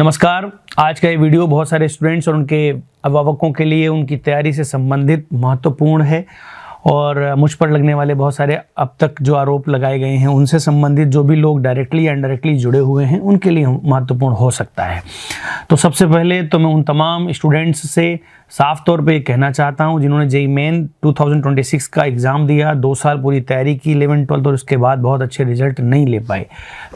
नमस्कार। आज का ये वीडियो बहुत सारे स्टूडेंट्स और उनके अभिभावकों के लिए उनकी तैयारी से संबंधित महत्वपूर्ण है और मुझ पर लगने वाले बहुत सारे अब तक जो आरोप लगाए गए हैं उनसे संबंधित जो भी लोग डायरेक्टली या इनडायरेक्टली जुड़े हुए हैं उनके लिए महत्वपूर्ण हो सकता है। तो सबसे पहले तो मैं उन तमाम स्टूडेंट्स से साफ तौर पे कहना चाहता हूं जिन्होंने जेईई मेन 2026 का एग्ज़ाम दिया, 2 साल पूरी तैयारी की 11th 12th और उसके बाद बहुत अच्छे रिजल्ट नहीं ले पाए।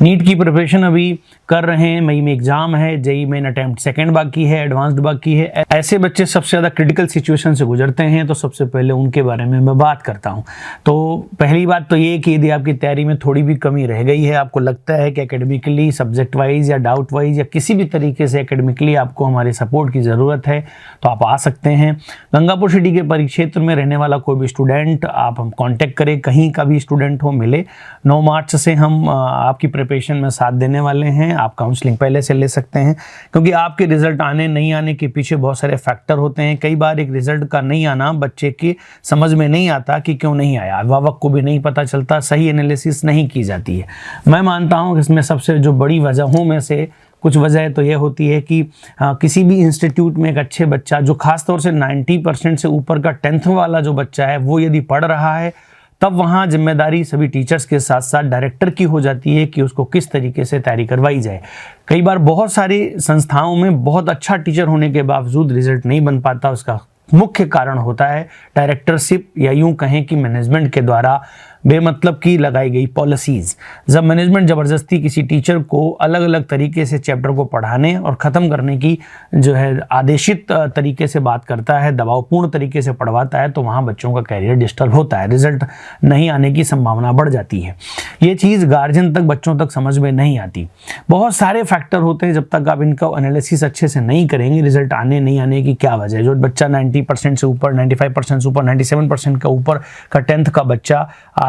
नीट की प्रिपरेशन अभी कर रहे हैं, मई में एग्ज़ाम है, जेईई मेन अटैम्प्ट सेकेंड बाकी है, एडवांस्ड बाकी है। ऐसे बच्चे सबसे ज़्यादा क्रिटिकल सिचुएशन से गुजरते हैं, तो सबसे पहले उनके बारे में मैं बात करता हूँ। तो पहली बात तो ये कि यदि आपकी तैयारी में थोड़ी भी कमी रह गई है, आपको लगता है कि एकेडमिकली सब्जेक्ट वाइज या डाउट वाइज या किसी भी तरीके से एकेडमिकली आपको हमारे सपोर्ट की ज़रूरत है, तो आप आ सकते हैं। गंगापुर सिटी के परिक्षेत्र में रहने वाला कोई भी स्टूडेंट आप हम कांटेक्ट करें, कहीं का भी स्टूडेंट हो मिले। 9 मार्च से हम आपकी प्रिपरेशन में साथ देने वाले हैं। आप काउंसलिंग पहले से ले सकते हैं, क्योंकि आपके रिजल्ट आने नहीं आने के पीछे बहुत सारे फैक्टर होते हैं। कई बार एक रिजल्ट का नहीं आना बच्चे की समझ में नहीं आता कि क्यों नहीं आया, अभिभावक को भी नहीं पता चलता, सही एनालिसिस नहीं की जाती है। मैं मानता हूँ कि इसमें सबसे जो बड़ी वजहों में से कुछ वजह तो ये होती है कि किसी भी इंस्टीट्यूट में एक अच्छे बच्चा जो खासतौर से 90% से ऊपर का 10th वाला जो बच्चा है वो यदि पढ़ रहा है, तब वहाँ जिम्मेदारी सभी टीचर्स के साथ साथ डायरेक्टर की हो जाती है कि उसको किस तरीके से तैयारी करवाई जाए। कई बार बहुत सारी संस्थाओं में बहुत अच्छा टीचर होने के बावजूद रिजल्ट नहीं बन पाता। उसका मुख्य कारण होता है डायरेक्टरशिप या यूं कहें कि मैनेजमेंट के द्वारा बेमतलब की लगाई गई पॉलिसीज़। जब मैनेजमेंट ज़बरदस्ती किसी टीचर को अलग अलग तरीके से चैप्टर को पढ़ाने और ख़त्म करने की जो है आदेशित तरीके से बात करता है, दबावपूर्ण तरीके से पढ़वाता है, तो वहाँ बच्चों का कैरियर डिस्टर्ब होता है, रिजल्ट नहीं आने की संभावना बढ़ जाती है। ये चीज़ गार्जियन तक, बच्चों तक समझ में नहीं आती। बहुत सारे फैक्टर होते हैं, जब तक आप इनका एनालिसिस अच्छे से नहीं करेंगे रिजल्ट आने नहीं आने की क्या वजह है। जो बच्चा 90% से ऊपर, 95% से ऊपर, 97% का ऊपर का 10th का बच्चा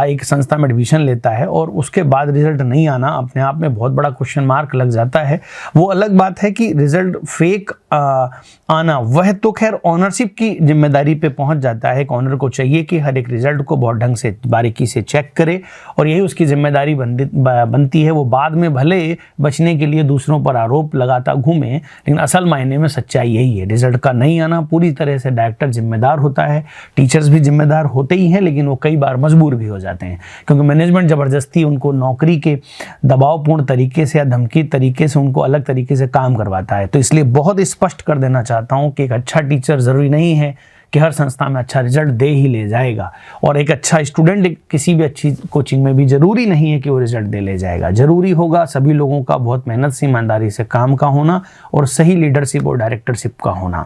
एक संस्था में एडमिशन लेता है और उसके बाद रिजल्ट नहीं आना अपने आप में बहुत बड़ा क्वेश्चन मार्क लग जाता है। वो अलग बात है कि रिजल्ट फेक आना, वह तो खैर ऑनरशिप की जिम्मेदारी पे पहुंच जाता है। ऑनर को चाहिए कि हर एक रिजल्ट को बहुत ढंग से बारीकी से चेक करे और यही उसकी जिम्मेदारी बनती है। वो बाद में भले बचने के लिए दूसरों पर आरोप लगाता घूमे, लेकिन असल मायने में सच्चाई यही है। रिजल्ट का नहीं आना पूरी तरह से डायरेक्टर जिम्मेदार होता है, टीचर्स भी जिम्मेदार होते ही हैं, लेकिन वो कई बार मजबूर भी हो जाते हैं, क्योंकि मैनेजमेंट ज़बरदस्ती उनको नौकरी के दबावपूर्ण तरीके से या धमकी तरीके से उनको अलग तरीके से काम करवाता है। तो इसलिए बहुत स्पष्ट कर देना चाहता हूं कि एक अच्छा टीचर ज़रूरी नहीं है कि हर संस्था में अच्छा रिजल्ट दे ही ले जाएगा, और एक अच्छा स्टूडेंट किसी भी अच्छी कोचिंग में भी ज़रूरी नहीं है कि वो रिजल्ट दे ले जाएगा। ज़रूरी होगा सभी लोगों का बहुत मेहनत से, ईमानदारी से काम का होना और सही लीडरशिप और डायरेक्टरशिप का होना।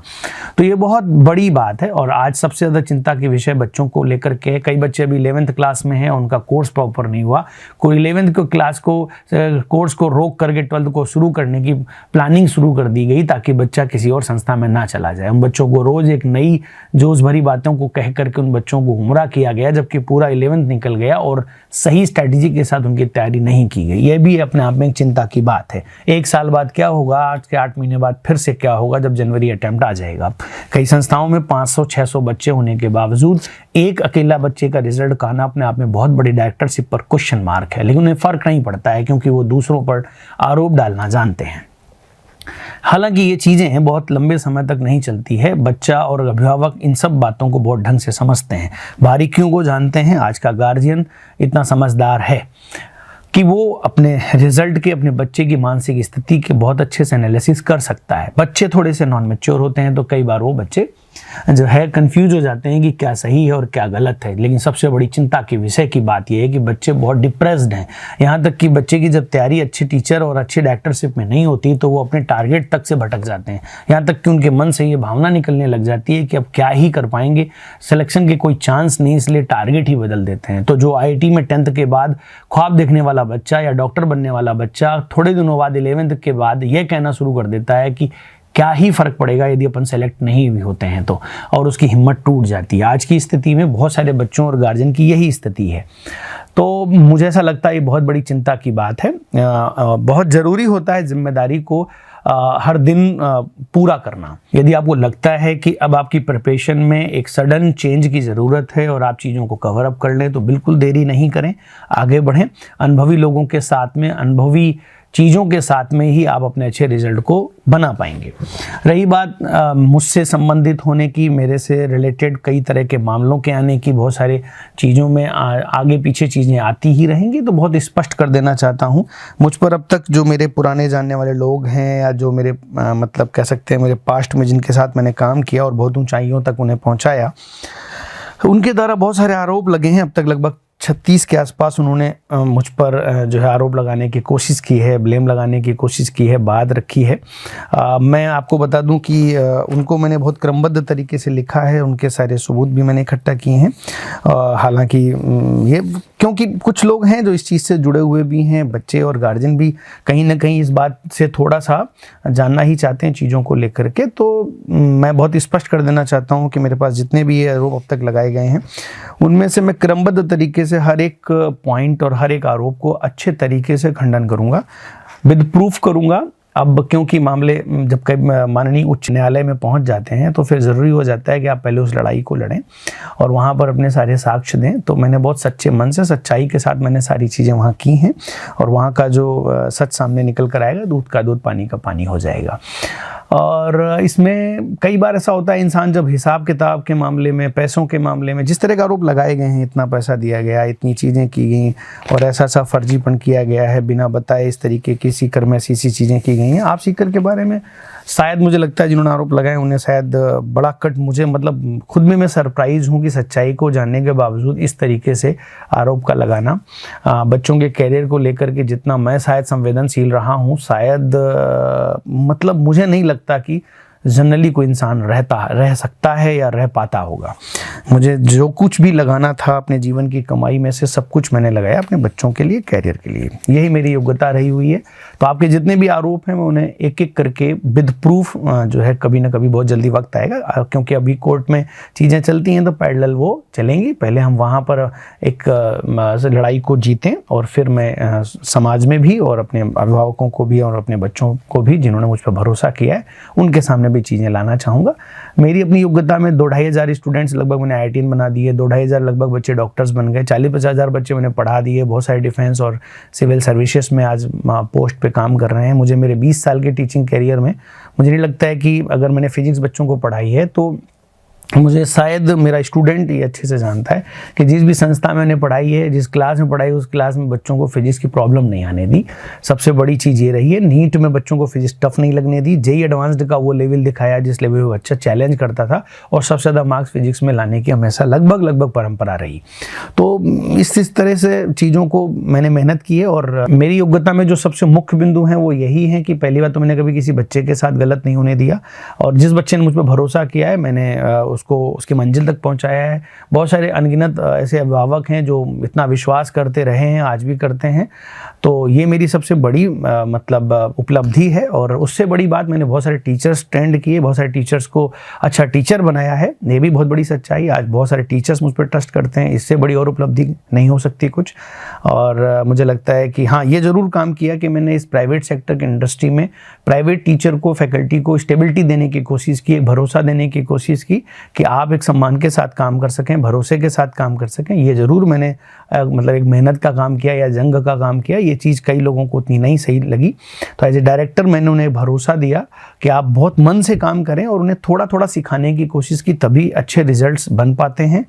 तो ये बहुत बड़ी बात है। और आज सबसे ज़्यादा चिंता के विषय बच्चों को लेकर के, कई बच्चे अभी 11th क्लास में हैं, उनका कोर्स प्रॉपर नहीं हुआ। कोई 11th को क्लास को कोर्स को रोक करके 12th को शुरू करने की प्लानिंग शुरू कर दी गई ताकि बच्चा किसी और संस्था में ना चला जाए। उन बच्चों को रोज़ एक नई जोश भरी बातों को कह करके उन बच्चों को गुमराह किया गया, जबकि पूरा 11th निकल गया और सही स्ट्रैटेजी के साथ उनकी तैयारी नहीं की गई। यह भी अपने आप में एक चिंता की बात है। 1 साल बाद क्या होगा, आज के 8 महीने बाद फिर से क्या होगा जब जनवरी अटेम्प्ट आ जाएगा। कई संस्थाओं में 500-600 बच्चे होने के बावजूद एक अकेला बच्चे का रिजल्ट का आना अपने आप में बहुत बड़ी डायरेक्टरशिप पर क्वेश्चन मार्क है, लेकिन उन्हें फर्क नहीं पड़ता है क्योंकि वो दूसरों पर आरोप डालना जानते हैं। हालांकि ये चीज़ें बहुत लंबे समय तक नहीं चलती है। बच्चा और अभिभावक इन सब बातों को बहुत ढंग से समझते हैं, बारीकियों को जानते हैं। आज का गार्जियन इतना समझदार है कि वो अपने रिजल्ट के, अपने बच्चे की मानसिक स्थिति के बहुत अच्छे से एनालिसिस कर सकता है। बच्चे थोड़े से नॉन मैच्योर होते हैं, तो कई बार वो बच्चे जो है कंफ्यूज हो जाते हैं कि क्या सही है और क्या गलत है। लेकिन सबसे बड़ी चिंता के विषय की बात यह है कि बच्चे बहुत डिप्रेस्ड हैं। यहाँ तक कि बच्चे की जब तैयारी अच्छे टीचर और अच्छे डायरेक्टरशिप में नहीं होती तो वो अपने टारगेट तक से भटक जाते हैं। यहाँ तक कि उनके मन से ये भावना निकलने लग जाती है कि अब क्या ही कर पाएंगे, सिलेक्शन के कोई चांस नहीं, इसलिए टारगेट ही बदल देते हैं। तो जो IIT में 10th के बाद ख्वाब देखने वाला बच्चा या डॉक्टर बनने वाला बच्चा थोड़े दिनों बाद 11th के बाद ये कहना शुरू कर देता है कि क्या ही फ़र्क पड़ेगा यदि अपन सेलेक्ट नहीं भी होते हैं तो, और उसकी हिम्मत टूट जाती है। आज की स्थिति में बहुत सारे बच्चों और गार्जियन की यही स्थिति है। तो मुझे ऐसा लगता है ये बहुत बड़ी चिंता की बात है। बहुत ज़रूरी होता है जिम्मेदारी को हर दिन पूरा करना। यदि आपको लगता है कि अब आपकी प्रिपरेशन में एक सडन चेंज की ज़रूरत है और आप चीज़ों को कवर अप कर लें, तो बिल्कुल देरी नहीं करें, आगे बढ़ें। अनुभवी लोगों के साथ में, अनुभवी चीज़ों के साथ में ही आप अपने अच्छे रिजल्ट को बना पाएंगे। रही बात मुझसे संबंधित होने की, मेरे से रिलेटेड कई तरह के मामलों के आने की, बहुत सारे चीज़ों में आगे पीछे चीज़ें आती ही रहेंगी, तो बहुत स्पष्ट कर देना चाहता हूँ, मुझ पर अब तक जो मेरे पुराने जानने वाले लोग हैं या जो मेरे मतलब कह सकते हैं मेरे पास्ट में जिनके साथ मैंने काम किया और बहुत ऊंचाइयों तक उन्हें पहुंचाया, उनके द्वारा बहुत सारे आरोप लगे हैं। अब तक लगभग 36 के आसपास उन्होंने मुझ पर जो है आरोप लगाने की कोशिश की है, ब्लेम लगाने की कोशिश की है, बात रखी है। मैं आपको बता दूं कि उनको मैंने बहुत क्रमबद्ध तरीके से लिखा है, उनके सारे सबूत भी मैंने इकट्ठा किए हैं। हालांकि ये क्योंकि कुछ लोग हैं जो इस चीज़ से जुड़े हुए भी हैं, बच्चे और गार्जियन भी कहीं ना कहीं इस बात से थोड़ा सा जानना ही चाहते हैं चीज़ों को लेकर के, तो मैं बहुत स्पष्ट कर देना चाहता हूँ कि मेरे पास जितने भी ये आरोप अब तक लगाए गए हैं उनमें से मैं क्रमबद्ध तरीके से हर एक पॉइंट और हर एक आरोप को अच्छे तरीके से खंडन करूंगा, विद प्रूफ करूंगा। अब क्योंकि मामले जब कभी माननीय उच्च न्यायालय में पहुंच जाते हैं तो फिर ज़रूरी हो जाता है कि आप पहले उस लड़ाई को लड़ें और वहां पर अपने सारे साक्ष्य दें। तो मैंने बहुत सच्चे मन से, सच्चाई के साथ मैंने सारी चीज़ें वहां की हैं और वहां का जो सच सामने निकल कर आएगा, दूध का दूध पानी का पानी हो जाएगा। और इसमें कई बार ऐसा होता है, इंसान जब हिसाब किताब के मामले में, पैसों के मामले में, जिस तरह का आरोप लगाए गए हैं, इतना पैसा दिया गया, इतनी चीज़ें की गई और ऐसा फर्जीपन किया गया है, बिना बताए इस तरीके की सीकर में ऐसी चीज़ें की गई हैं। आप सीकर के बारे में शायद मुझे लगता है जिन्होंने आरोप लगाए उन्हें शायद बड़ा कट, मुझे मतलब खुद में मैं सरप्राइज हूँ कि सच्चाई को जानने के बावजूद इस तरीके से आरोप का लगाना। बच्चों के कैरियर को लेकर के जितना मैं शायद संवेदनशील रहा हूँ, शायद मतलब मुझे नहीं लगता कि जनरली कोई इंसान रह सकता है या रह पाता होगा। मुझे जो कुछ भी लगाना था अपने जीवन की कमाई में से सब कुछ मैंने लगाया अपने बच्चों के लिए, कैरियर के लिए, यही मेरी योग्यता रही हुई है। तो आपके जितने भी आरोप हैं मैं उन्हें एक एक करके विद प्रूफ जो है कभी ना कभी बहुत जल्दी वक्त आएगा, क्योंकि अभी कोर्ट में चीज़ें चलती हैं तो पैरेलल वो चलेंगी। पहले हम वहाँ पर एक लड़ाई को जीतें और फिर मैं समाज में भी और अपने अभिभावकों को भी और अपने बच्चों को भी जिन्होंने मुझ पर भरोसा किया है उनके सामने भी चीज़ें लाना चाहूँगा। मेरी अपनी योग्यता में 2-2,500 स्टूडेंट्स लगभग मैंने IITian बना दिए, 2-2,500 लगभग बच्चे डॉक्टर्स बन गए, 40-50,000 बच्चे मैंने पढ़ा दिए, बहुत सारे डिफेंस और सिविल सर्विसेज में आज पोस्ट पे काम कर रहे हैं। मुझे मेरे 20 साल के टीचिंग करियर में मुझे नहीं लगता है कि अगर मैंने फिजिक्स बच्चों को पढ़ाई है तो मुझे शायद मेरा स्टूडेंट ये अच्छे से जानता है कि जिस भी संस्था में मैंने पढ़ाई है, जिस क्लास में पढ़ाई, उस क्लास में बच्चों को फिजिक्स की प्रॉब्लम नहीं आने दी। सबसे बड़ी चीज़ ये रही है, नीट में बच्चों को फिजिक्स टफ नहीं लगने दी, जेईई एडवांस्ड का वो लेवल दिखाया जिस लेवल में बच्चा चैलेंज करता था और सबसे ज़्यादा मार्क्स फिजिक्स में लाने की हमेशा लगभग परंपरा रही। तो इस तरह से चीज़ों को मैंने मेहनत की है और मेरी योग्यता में जो सबसे मुख्य बिंदु हैं वो यही है कि पहली बात तो मैंने कभी किसी बच्चे के साथ गलत नहीं होने दिया और जिस बच्चे ने मुझ पर भरोसा किया है मैंने उसको उसकी मंजिल तक पहुंचाया है। बहुत सारे अनगिनत ऐसे अभिभावक हैं जो इतना विश्वास करते रहे हैं, आज भी करते हैं, तो ये मेरी सबसे बड़ी मतलब उपलब्धि है। और उससे बड़ी बात, मैंने बहुत सारे टीचर्स ट्रेंड किए, बहुत सारे टीचर्स को अच्छा टीचर बनाया है, ये भी बहुत बड़ी सच्चाई। आज बहुत सारे टीचर्स मुझ पर ट्रस्ट करते हैं, इससे बड़ी और उपलब्धि नहीं हो सकती कुछ। और मुझे लगता है कि हाँ, ये ज़रूर काम किया कि मैंने इस प्राइवेट सेक्टर की इंडस्ट्री में प्राइवेट टीचर को, फैकल्टी को स्टेबिलिटी देने की कोशिश की, एक भरोसा देने की कोशिश की कि आप एक सम्मान के साथ काम कर सकें, भरोसे के साथ काम कर सकें। ये ज़रूर मैंने मतलब एक मेहनत का काम किया या जंग का काम किया। ये चीज़ कई लोगों को उतनी नहीं सही लगी, तो एज ए डायरेक्टर मैंने उन्हें भरोसा दिया कि आप बहुत मन से काम करें और उन्हें थोड़ा थोड़ा सिखाने की कोशिश की, तभी अच्छे रिजल्ट्स बन पाते हैं।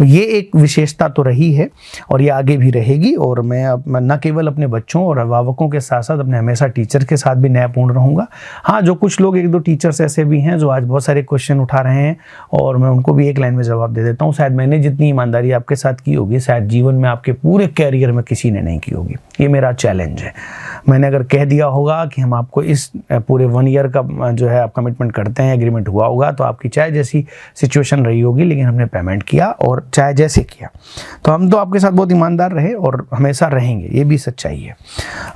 ये एक विशेषता तो रही है और ये आगे भी रहेगी। और मैं न केवल अपने बच्चों और अभिभावकों के साथ साथ अपने हमेशा टीचर के साथ भी न्यायपूर्ण रहूँगा। हाँ, जो कुछ लोग, 1-2 टीचर्स ऐसे भी हैं जो आज बहुत सारे क्वेश्चन उठा रहे हैं और मैं उनको भी एक लाइन में जवाब दे देता हूँ। शायद मैंने जितनी ईमानदारी आपके साथ की होगी, शायद जीवन में आपके पूरे कैरियर में किसी ने नहीं की होगी। ये मेरा चैलेंज है। मैंने अगर कह दिया होगा कि हम आपको इस पूरे 1 ईयर का जो है आप कमिटमेंट करते हैं, एग्रीमेंट हुआ होगा, तो आपकी चाहे जैसी सिचुएशन रही होगी, लेकिन हमने पेमेंट किया और चाहे जैसे किया, तो हम तो आपके साथ बहुत ईमानदार रहे और हमेशा रहेंगे, ये भी सच्चाई है।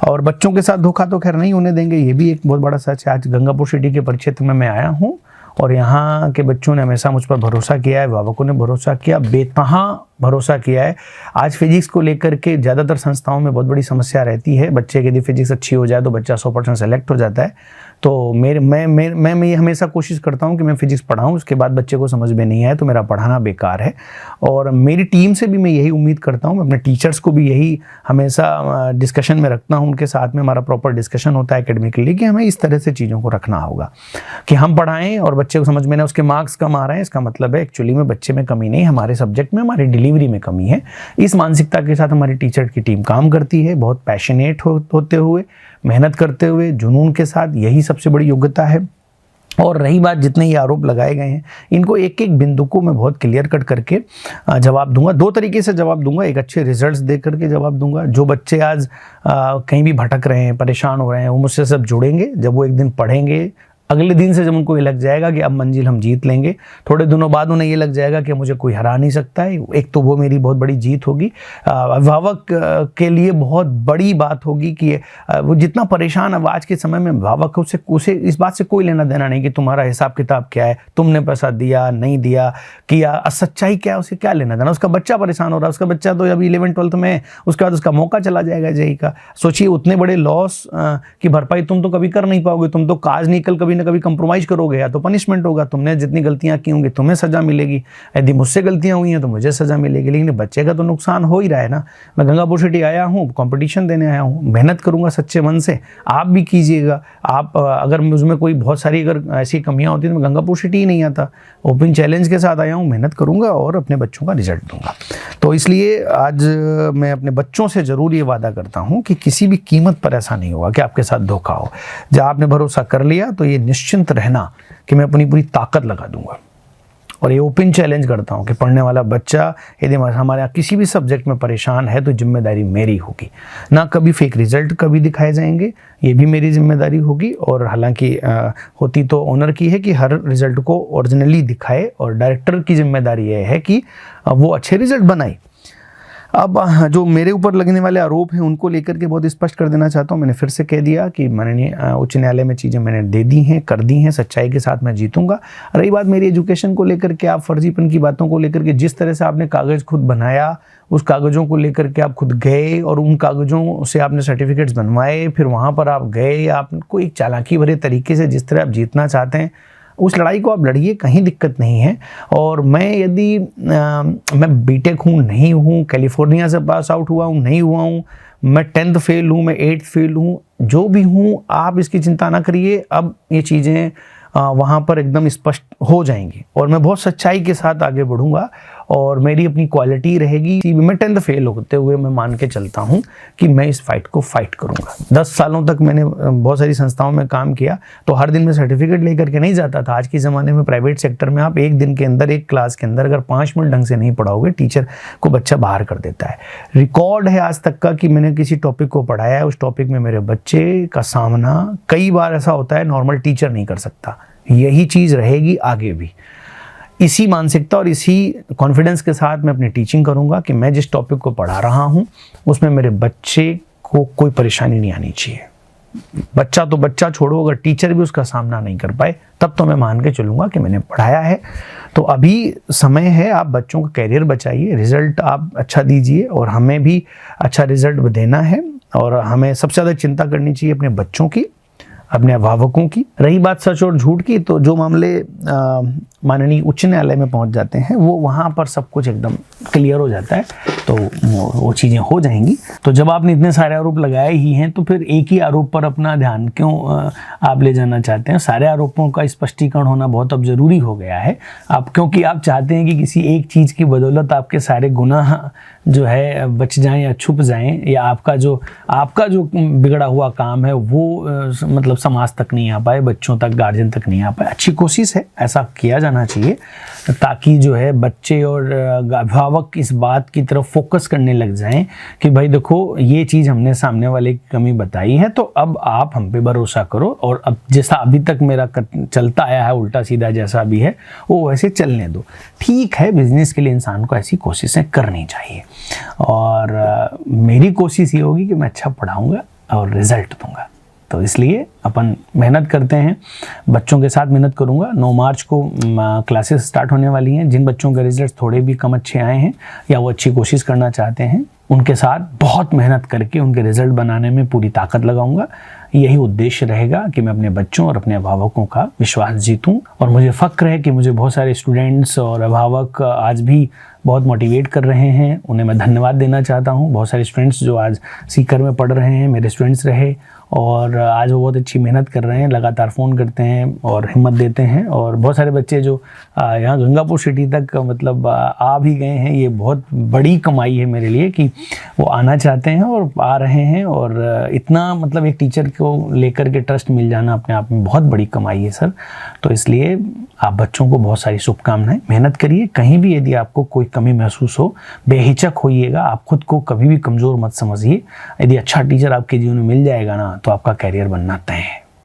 और बच्चों के साथ धोखा तो खैर नहीं होने देंगे, ये भी एक बहुत बड़ा सच है। आज गंगापुर सिटी के परिक्षेत्र में मैं आया हूँ और यहाँ के बच्चों ने हमेशा मुझ पर भरोसा किया है, अभिभावकों ने भरोसा किया, बेतहा भरोसा किया है। आज फिजिक्स को लेकर के ज़्यादातर संस्थाओं में बहुत बड़ी समस्या रहती है। बच्चे की यदि फिजिक्स अच्छी हो जाए तो बच्चा 100% सेलेक्ट हो जाता है। तो मैं ये हमेशा कोशिश करता हूँ कि मैं फिजिक्स पढ़ाऊँ, उसके बाद बच्चे को समझ में नहीं आए तो मेरा पढ़ाना बेकार है। और मेरी टीम से भी मैं यही उम्मीद करता हूँ, मैं अपने टीचर्स को भी यही हमेशा डिस्कशन में रखता हूँ, उनके साथ में हमारा प्रॉपर डिस्कशन होता है एकेडमिकली कि हमें इस तरह से चीज़ों को रखना होगा कि हम पढ़ाएं और बच्चे को समझ में ना उसके मार्क्स कम आ रहे हैं, इसका मतलब है एक्चुअली में बच्चे में कमी नहीं, हमारे सब्जेक्ट में हमारी डिलीवरी में कमी है। इस मानसिकता के साथ हमारी टीचर की टीम काम करती है, बहुत पैशनेट होते हुए, मेहनत करते हुए, जुनून के साथ, यही सबसे बड़ी योग्यता है। और रही बात जितने ये आरोप लगाए गए हैं, इनको एक एक बिंदु को मैं बहुत क्लियर कट करके जवाब दूंगा। 2 तरीके से जवाब दूंगा, एक अच्छे रिजल्ट्स दे करके जवाब दूंगा। जो बच्चे आज कहीं भी भटक रहे हैं, परेशान हो रहे हैं, वो मुझसे सब जुड़ेंगे। जब वो एक दिन पढ़ेंगे, अगले दिन से जब उनको ये लग जाएगा कि अब मंजिल हम जीत लेंगे, थोड़े दिनों बाद उन्हें ये लग जाएगा कि मुझे कोई हरा नहीं सकता है, एक तो वो मेरी बहुत बड़ी जीत होगी। अभिभावक के लिए बहुत बड़ी बात होगी कि वो जितना परेशान अब आज के समय में अभिभावक उसे इस बात से कोई लेना देना नहीं कि तुम्हारा हिसाब किताब क्या है, तुमने पैसा दिया नहीं दिया, किया, सच्चाई क्या है, उसे क्या लेना देना। उसका बच्चा परेशान हो रहा है, उसका बच्चा तो अभी 11th-12th में, उसके बाद उसका मौका चला जाएगा जेईई का। सोचिए उतने बड़े लॉस की भरपाई तुम तो कभी कर नहीं पाओगे, तुम तो काज निकल कभी कभी कंप्रोमाइज करोगे, या तो पनिशमेंट होगा, तुमने जितनी गलतियां की होंगी तुम्हें सजा मिलेगी, यदि मुझसे गलतियां हुई हैं तो मुझे सजा मिलेगी। लेकिन बच्चे का तो नुकसान हो ही रहा है ना। मैं गंगापुर सिटी आया हूं, कंपटीशन देने आया हूं, मेहनत करूंगा सच्चे मन से, आप भी कीजिएगा। आप अगर मुझमें कोई बहुत सारी अगर ऐसी कमियां होती तो मैं गंगापुर सिटी ही नहीं आता। ओपन चैलेंज के साथ आया हूं, मेहनत करूंगा और अपने बच्चों का रिजल्ट दूंगा। तो इसलिए आज मैं अपने बच्चों से जरूर ये वादा करता हूं कि किसी भी कीमत पर ऐसा नहीं होगा कि आपके साथ धोखा हो। जब आपने भरोसा कर लिया तो ये निश्चिंत रहना कि मैं अपनी पूरी ताकत लगा दूंगा। और ये ओपन चैलेंज करता हूँ कि पढ़ने वाला बच्चा यदि हमारे यहाँ किसी भी सब्जेक्ट में परेशान है तो जिम्मेदारी मेरी होगी, ना कभी फेक रिजल्ट कभी दिखाए जाएंगे, ये भी मेरी जिम्मेदारी होगी। और हालांकि होती तो ऑनर की है कि हर रिजल्ट को ओरिजिनली दिखाए, और डायरेक्टर की जिम्मेदारी ये है कि वो अच्छे रिजल्ट बनाए। अब जो मेरे ऊपर लगने वाले आरोप हैं उनको लेकर के बहुत स्पष्ट कर देना चाहता हूँ। मैंने फिर से कह दिया कि माननीय उच्च न्यायालय में चीज़ें मैंने दे दी हैं, कर दी हैं, सच्चाई के साथ मैं जीतूंगा। रही बात मेरी एजुकेशन को लेकर के, आप फर्जीपन की बातों को लेकर के, जिस तरह से आपने कागज़ खुद बनाया, उस कागज़ों को लेकर के आप खुद गए और उन कागज़ों से आपने सर्टिफिकेट्स बनवाए, फिर वहाँ पर आप गए, आपको एक चालाकी भरे तरीके से जिस तरह आप जीतना चाहते हैं उस लड़ाई को आप लड़िए, कहीं दिक्कत नहीं है। और मैं यदि मैं बीटेक हूँ नहीं हूँ, कैलिफोर्निया से पास आउट हुआ हूँ नहीं हुआ हूँ, मैं 10th फेल हूँ, मैं 8th फेल हूँ, जो भी हूँ आप इसकी चिंता ना करिए। अब ये चीज़ें वहाँ पर एकदम स्पष्ट हो जाएंगी और मैं बहुत सच्चाई के साथ आगे बढ़ूँगा और मेरी अपनी क्वालिटी रहेगी। मैं 10th फेल होते हुए मैं मान के चलता हूँ कि मैं इस फाइट को फाइट करूँगा। 10 सालों तक मैंने बहुत सारी संस्थाओं में काम किया तो हर दिन मैं सर्टिफिकेट लेकर के नहीं जाता था। आज के ज़माने में प्राइवेट सेक्टर में आप एक दिन के अंदर, एक क्लास के अंदर अगर 5 मिनट ढंग से नहीं पढ़ाओगे, टीचर को बच्चा बाहर कर देता है। रिकॉर्ड है आज तक का कि मैंने किसी टॉपिक को पढ़ाया है, उस टॉपिक में मेरे बच्चे का सामना कई बार ऐसा होता है नॉर्मल टीचर नहीं कर सकता। यही चीज़ रहेगी आगे भी। इसी मानसिकता और इसी कॉन्फिडेंस के साथ मैं अपनी टीचिंग करूंगा कि मैं जिस टॉपिक को पढ़ा रहा हूं उसमें मेरे बच्चे को कोई परेशानी नहीं आनी चाहिए। बच्चा तो बच्चा छोड़ो, अगर टीचर भी उसका सामना नहीं कर पाए तब तो मैं मान के चलूंगा कि मैंने पढ़ाया है। तो अभी समय है, आप बच्चों का कैरियर बचाइए, रिजल्ट आप अच्छा दीजिए और हमें भी अच्छा रिजल्ट देना है। और हमें सबसे ज़्यादा चिंता करनी चाहिए अपने बच्चों की, अपने अभिभावकों की। रही बात सच और झूठ की, तो जो मामले माननीय उच्च न्यायालय में पहुंच जाते हैं वो वहाँ पर सब कुछ एकदम क्लियर हो जाता है, तो वो चीज़ें हो जाएंगी। तो जब आपने इतने सारे आरोप लगाए ही हैं तो फिर एक ही आरोप पर अपना ध्यान क्यों आप ले जाना चाहते हैं? सारे आरोपों का स्पष्टीकरण होना बहुत अब ज़रूरी हो गया है। आप क्योंकि आप चाहते हैं कि किसी एक चीज़ की बदौलत आपके सारे गुनाह जो है बच जाएं या छुप जाएं, या आपका जो बिगड़ा हुआ काम है वो मतलब समाज तक नहीं आ पाए, बच्चों तक, गार्जियन तक नहीं आ पाए। अच्छी कोशिश है, ऐसा किया जाना चाहिए ताकि जो है बच्चे और अभिभावक इस बात की तरफ फोकस करने लग जाएं कि भाई देखो ये चीज़ हमने सामने वाले की कमी बताई है तो अब आप हम पे भरोसा करो, और अब जैसा अभी तक मेरा चलता आया है उल्टा सीधा जैसा भी है वो वैसे चलने दो। ठीक है, बिजनेस के लिए इंसान को ऐसी कोशिशें करनी चाहिए और मेरी कोशिश ये होगी कि मैं अच्छा पढ़ाऊँगा और रिजल्ट दूँगा। तो इसलिए अपन मेहनत करते हैं, बच्चों के साथ मेहनत करूंगा। 9 मार्च को क्लासेस स्टार्ट होने वाली हैं। जिन बच्चों के रिजल्ट थोड़े भी कम अच्छे आए हैं या वो अच्छी कोशिश करना चाहते हैं, उनके साथ बहुत मेहनत करके उनके रिजल्ट बनाने में पूरी ताकत लगाऊंगा। यही उद्देश्य रहेगा कि मैं अपने बच्चों और अपने अभिभावकों का विश्वास जीतूं। और मुझे फ़ख्र है कि मुझे बहुत सारे स्टूडेंट्स और अभिभावक आज भी बहुत मोटिवेट कर रहे हैं। उन्हें मैं धन्यवाद देना चाहता हूं। बहुत सारे स्टूडेंट्स जो आज सीकर में पढ़ रहे हैं मेरे स्टूडेंट्स रहे, और आज वो बहुत अच्छी मेहनत कर रहे हैं, लगातार फ़ोन करते हैं और हिम्मत देते हैं। और बहुत सारे बच्चे जो यहाँ गंगापुर सिटी तक मतलब आ भी गए हैं, ये बहुत बड़ी कमाई है मेरे लिए कि वो आना चाहते हैं और आ रहे हैं। और इतना मतलब एक टीचर को लेकर के ट्रस्ट मिल जाना अपने आप में बहुत बड़ी कमाई है सर। तो इसलिए आप बच्चों को बहुत सारी शुभकामनाएं, मेहनत करिए। कहीं भी यदि आपको कोई कमी महसूस हो, बेहिचक होइएगा, आप खुद को कभी भी कमज़ोर मत समझिए। यदि अच्छा टीचर आपके जीवन में मिल जाएगा ना, तो आपका कैरियर बनना तय है।